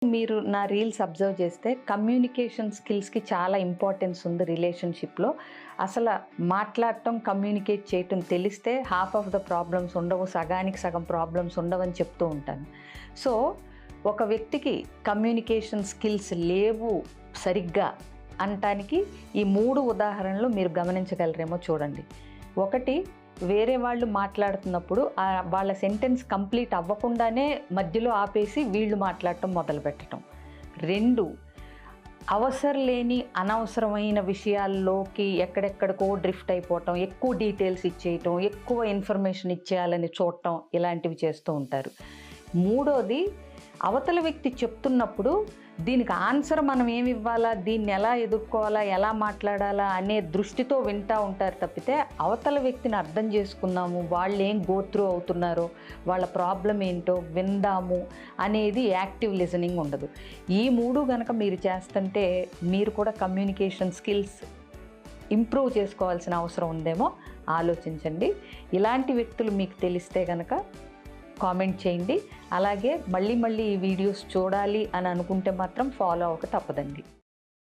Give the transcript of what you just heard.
మీరు నా reels observe చేస్తే కమ్యూనికేషన్ స్కిల్స్కి చాలా ఇంపార్టెన్స్ ఉంది రిలేషన్షిప్లో. అసలు మాట్లాడటం, కమ్యూనికేట్ చేయటం తెలిస్తే హాఫ్ ఆఫ్ ద ప్రాబ్లమ్స్ ఉండవు, సగానికి సగం ప్రాబ్లమ్స్ ఉండవని చెప్తూ ఉంటాను. సో ఒక వ్యక్తికి కమ్యూనికేషన్ స్కిల్స్ లేవు సరిగ్గా అనటానికి ఈ 3 ఉదాహరణలు మీరు గమనించగలరేమో చూడండి. ఒకటి, వేరే వాళ్ళు మాట్లాడుతున్నప్పుడు వాళ్ళ సెంటెన్స్ కంప్లీట్ అవ్వకుండానే మధ్యలో ఆపేసి వీళ్ళు మాట్లాడటం మొదలుపెట్టడం. 2, అవసరం లేని అనవసరమైన విషయాల్లోకి ఎక్కడెక్కడికో డ్రిఫ్ట్ అయిపోవటం, ఎక్కువ డీటెయిల్స్ ఇచ్చేయటం, ఎక్కువ ఇన్ఫర్మేషన్ ఇచ్చేయాలని చూడటం, ఇలాంటివి చేస్తూ ఉంటారు. 3వది, అవతల వ్యక్తి చెప్తున్నప్పుడు దీనికి ఆన్సర్ మనం ఏమి ఇవ్వాలా, దీన్ని ఎలా ఎదుర్కోవాలా, ఎలా మాట్లాడాలా అనే దృష్టితో వింటూ ఉంటారు తప్పితే అవతల వ్యక్తిని అర్థం చేసుకుందాము, వాళ్ళు ఏం గో త్రూ అవుతున్నారో, వాళ్ళ ప్రాబ్లం ఏంటో విందాము అనేది యాక్టివ్ లిజనింగ్ ఉండదు. ఈ 3 కనుక మీరు చేస్తుంటే మీరు కూడా కమ్యూనికేషన్ స్కిల్స్ ఇంప్రూవ్ చేసుకోవాల్సిన అవసరం ఉందేమో ఆలోచించండి. ఇలాంటి వ్యక్తులు మీకు తెలిస్తే కనుక కామెంట్ చేయండి. అలాగే మళ్ళీ ఈ వీడియోస్ చూడాలి అని అనుకుంటే మాత్రం ఫాలో అవ్వక తప్పదండి.